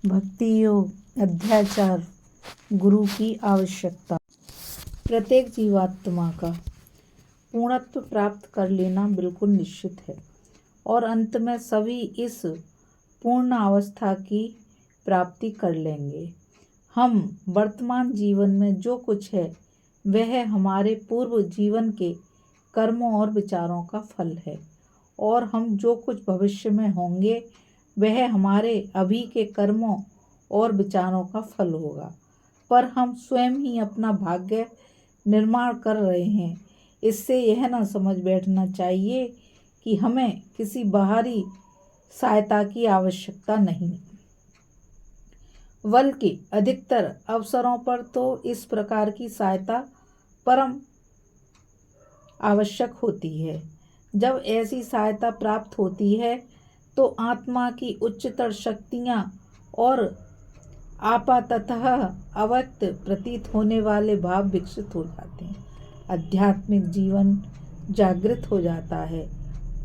भक्ति योग अध्याचार गुरु की आवश्यकता। प्रत्येक जीवात्मा का पूर्णत्व प्राप्त कर लेना बिल्कुल निश्चित है और अंत में सभी इस पूर्ण अवस्था की प्राप्ति कर लेंगे। हम वर्तमान जीवन में जो कुछ है वह हमारे पूर्व जीवन के कर्मों और विचारों का फल है और हम जो कुछ भविष्य में होंगे वह हमारे अभी के कर्मों और विचारों का फल होगा। पर हम स्वयं ही अपना भाग्य निर्माण कर रहे हैं। इससे यह न समझ बैठना चाहिए कि हमें किसी बाहरी सहायता की आवश्यकता नहीं, बल्कि अधिकतर अवसरों पर तो इस प्रकार की सहायता परम आवश्यक होती है। जब ऐसी सहायता प्राप्त होती है तो आत्मा की उच्चतर शक्तियाँ और आपाततः अव्यक्त प्रतीत होने वाले भाव विकसित हो जाते हैं। आध्यात्मिक जीवन जागृत हो जाता है,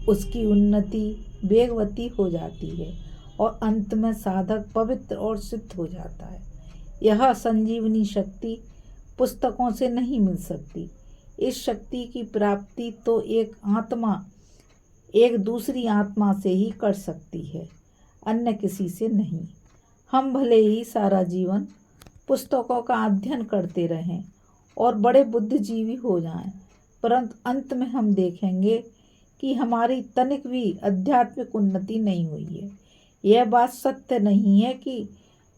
उसकी उन्नति वेगवती हो जाती है और अंत में साधक पवित्र और सिद्ध हो जाता है। यह संजीवनी शक्ति पुस्तकों से नहीं मिल सकती। इस शक्ति की प्राप्ति तो एक आत्मा एक दूसरी आत्मा से ही कर सकती है, अन्य किसी से नहीं। हम भले ही सारा जीवन पुस्तकों का अध्ययन करते रहें और बड़े बुद्धिजीवी हो जाएं, परंतु अंत में हम देखेंगे कि हमारी तनिक भी आध्यात्मिक उन्नति नहीं हुई है। यह बात सत्य नहीं है कि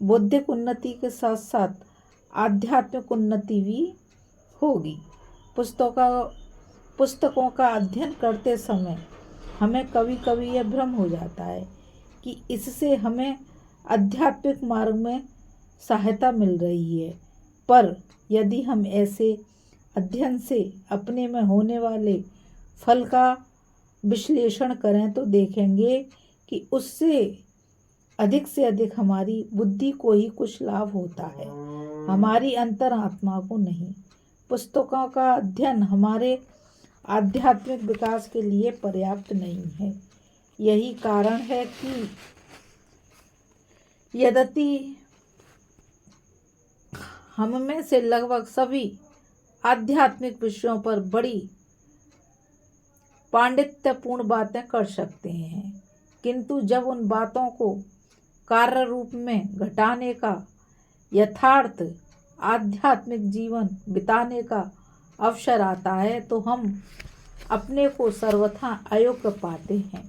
बौद्धिक उन्नति के साथ साथ आध्यात्मिक उन्नति भी होगी। पुस्तकों का अध्ययन करते समय हमें कभी कभी यह भ्रम हो जाता है कि इससे हमें आध्यात्मिक मार्ग में सहायता मिल रही है, पर यदि हम ऐसे अध्ययन से अपने में होने वाले फल का विश्लेषण करें तो देखेंगे कि उससे अधिक से अधिक हमारी बुद्धि को ही कुछ लाभ होता है, हमारी अंतरात्मा को नहीं। पुस्तकों का अध्ययन हमारे आध्यात्मिक विकास के लिए पर्याप्त नहीं है। यही कारण है कि यद्यपि हम में से लगभग सभी आध्यात्मिक विषयों पर बड़ी पांडित्यपूर्ण बातें कर सकते हैं, किंतु जब उन बातों को कार्य रूप में घटाने का यथार्थ आध्यात्मिक जीवन बिताने का अवसर आता है तो हम अपने को सर्वथा अयोग्य पाते हैं।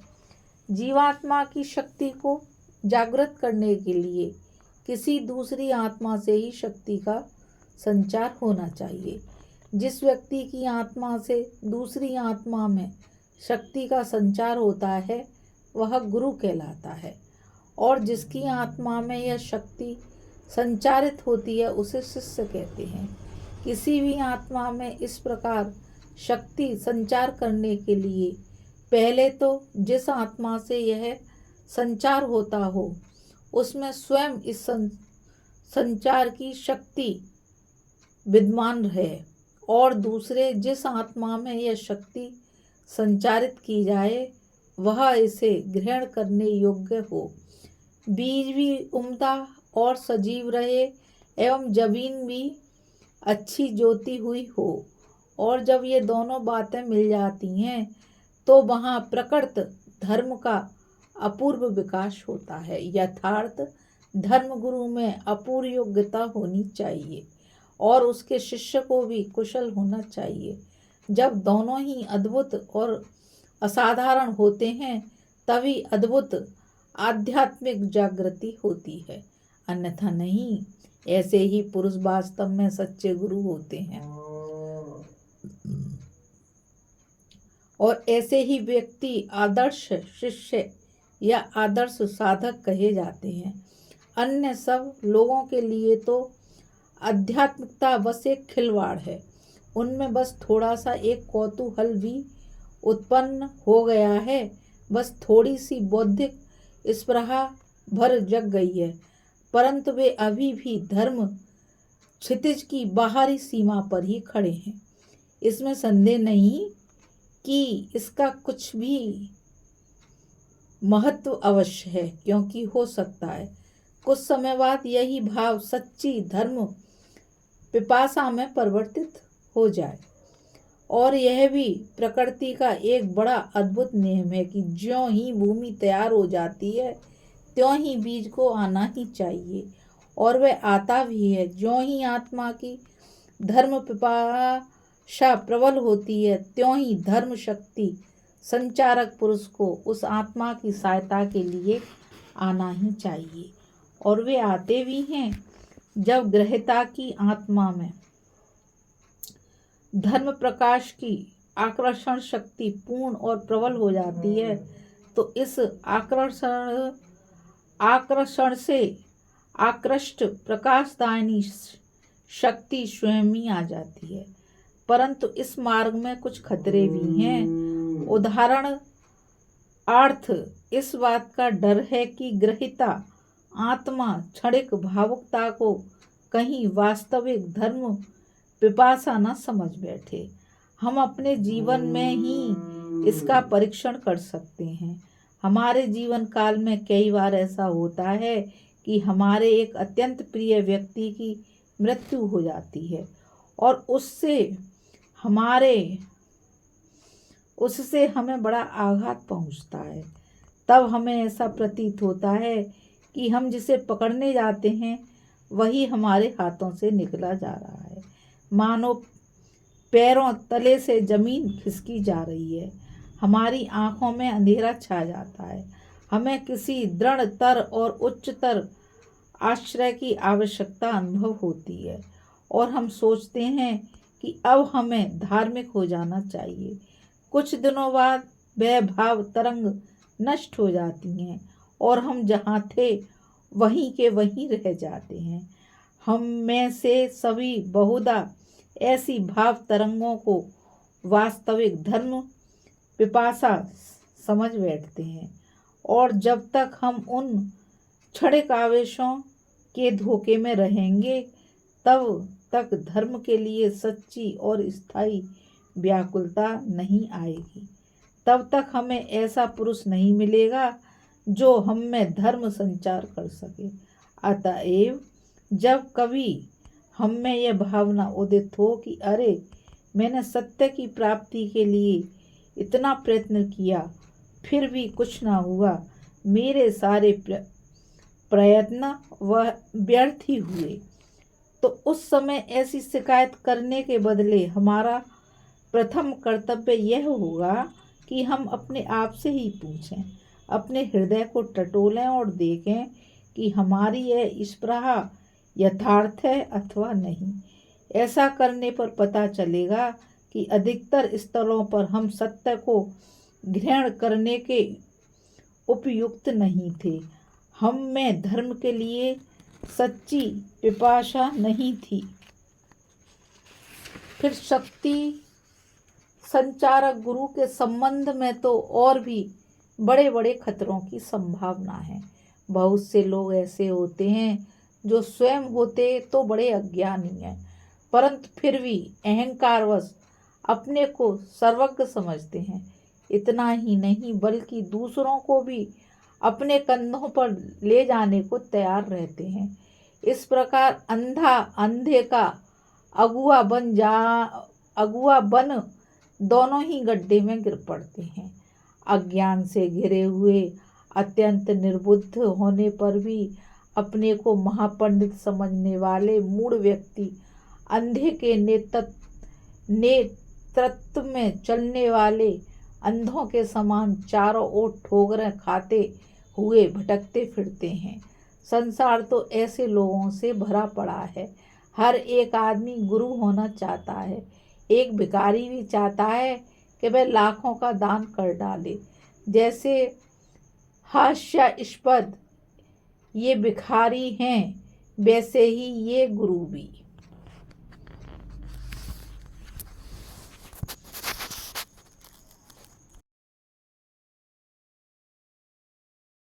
जीवात्मा की शक्ति को जागृत करने के लिए किसी दूसरी आत्मा से ही शक्ति का संचार होना चाहिए। जिस व्यक्ति की आत्मा से दूसरी आत्मा में शक्ति का संचार होता है वह गुरु कहलाता है और जिसकी आत्मा में यह शक्ति संचारित होती है उसे शिष्य कहते हैं। किसी भी आत्मा में इस प्रकार शक्ति संचार करने के लिए पहले तो जिस आत्मा से यह संचार होता हो उसमें स्वयं इस संचार की शक्ति विद्यमान रहे और दूसरे जिस आत्मा में यह शक्ति संचारित की जाए वह इसे ग्रहण करने योग्य हो। बीज भी उमदा और सजीव रहे एवं जमीन भी अच्छी जोती हुई हो, और जब ये दोनों बातें मिल जाती हैं तो वहाँ प्रकृत धर्म का अपूर्व विकास होता है। यथार्थ धर्म गुरु में अपूर्व योग्यता होनी चाहिए और उसके शिष्य को भी कुशल होना चाहिए। जब दोनों ही अद्भुत और असाधारण होते हैं तभी अद्भुत आध्यात्मिक जागृति होती है, अन्यथा नहीं। ऐसे ही पुरुष वास्तव में सच्चे गुरु होते हैं और ऐसे ही व्यक्ति आदर्श शिष्य या आदर्श साधक कहे जाते हैं। अन्य सब लोगों के लिए तो आध्यात्मिकता बस एक खिलवाड़ है, उनमें बस थोड़ा सा एक कौतूहल भी उत्पन्न हो गया है, बस थोड़ी सी बौद्धिक स्पृहा भर जग गई है, परंतु वे अभी भी धर्म क्षितिज की बाहरी सीमा पर ही खड़े हैं। इसमें संदेह नहीं कि इसका कुछ भी महत्व अवश्य है, क्योंकि हो सकता है कुछ समय बाद यही भाव सच्ची धर्म पिपासा में परिवर्तित हो जाए। और यह भी प्रकृति का एक बड़ा अद्भुत नियम है कि ज्यों ही भूमि तैयार हो जाती है त्यों ही बीज को आना ही चाहिए, और वह आता भी है। ज्यों ही आत्मा की धर्म पिपाशा प्रबल होती है त्यों ही धर्म शक्ति संचारक पुरुष को उस आत्मा की सहायता के लिए आना ही चाहिए, और वे आते भी हैं। जब ग्रहिता की आत्मा में धर्म प्रकाश की आकर्षण शक्ति पूर्ण और प्रबल हो जाती है तो इस आकर्षण से आकृष्ट प्रकाशदायिनी शक्ति स्वयं ही आ जाती है। परंतु इस मार्ग में कुछ खतरे भी हैं। उदाहरणार्थ इस बात का डर है कि ग्रहिता आत्मा क्षणिक भावुकता को कहीं वास्तविक धर्म पिपासा न समझ बैठे। हम अपने जीवन में ही इसका परीक्षण कर सकते हैं। हमारे जीवन काल में कई बार ऐसा होता है कि हमारे एक अत्यंत प्रिय व्यक्ति की मृत्यु हो जाती है और उससे हमें बड़ा आघात पहुंचता है। तब हमें ऐसा प्रतीत होता है कि हम जिसे पकड़ने जाते हैं वही हमारे हाथों से निकला जा रहा है, मानो पैरों तले से जमीन खिसकी जा रही है। हमारी आंखों में अंधेरा छा जाता है। हमें किसी दृढ़तर और उच्चतर आश्रय की आवश्यकता अनुभव होती है और हम सोचते हैं कि अब हमें धार्मिक हो जाना चाहिए। कुछ दिनों बाद वह भाव तरंग नष्ट हो जाती हैं और हम जहाँ थे वहीं के वहीं रह जाते हैं। हम में से सभी बहुधा ऐसी भाव तरंगों को वास्तविक धर्म पिपासा समझ बैठते हैं, और जब तक हम उन क्षणिक आवेशों के धोखे में रहेंगे तब तक धर्म के लिए सच्ची और स्थायी व्याकुलता नहीं आएगी। तब तक हमें ऐसा पुरुष नहीं मिलेगा जो हम में धर्म संचार कर सके। अतएव जब कभी हम में यह भावना उदित हो कि अरे, मैंने सत्य की प्राप्ति के लिए इतना प्रयत्न किया फिर भी कुछ ना हुआ, मेरे सारे प्रयत्न वह व्यर्थ ही हुए, तो उस समय ऐसी शिकायत करने के बदले हमारा प्रथम कर्तव्य यह होगा कि हम अपने आप से ही पूछें, अपने हृदय को टटोलें और देखें कि हमारी यह स्पृहा यथार्थ है अथवा नहीं। ऐसा करने पर पता चलेगा कि अधिकतर स्थलों पर हम सत्य को ग्रहण करने के उपयुक्त नहीं थे। हम में धर्म के लिए सच्ची पिपासा नहीं थी। फिर शक्ति संचारक गुरु के संबंध में तो और भी बड़े बड़े खतरों की संभावना है। बहुत से लोग ऐसे होते हैं जो स्वयं होते तो बड़े अज्ञानी हैं, परंतु फिर भी अहंकारवश अपने को सर्वज्ञ समझते हैं। इतना ही नहीं बल्कि दूसरों को भी अपने कंधों पर ले जाने को तैयार रहते हैं। इस प्रकार अंधा अंधे का अगुआ बन दोनों ही गड्ढे में गिर पड़ते हैं। अज्ञान से घिरे हुए अत्यंत निर्बुद्ध होने पर भी अपने को महापंडित समझने वाले मूढ़ व्यक्ति अंधे के नेतृत्व में चलने वाले अंधों के समान चारों ओर ठोकरें खाते हुए भटकते फिरते हैं। संसार तो ऐसे लोगों से भरा पड़ा है। हर एक आदमी गुरु होना चाहता है। एक भिखारी भी चाहता है कि वह लाखों का दान कर डाले। जैसे हास्यास्पद ये भिखारी हैं वैसे ही ये गुरु भी।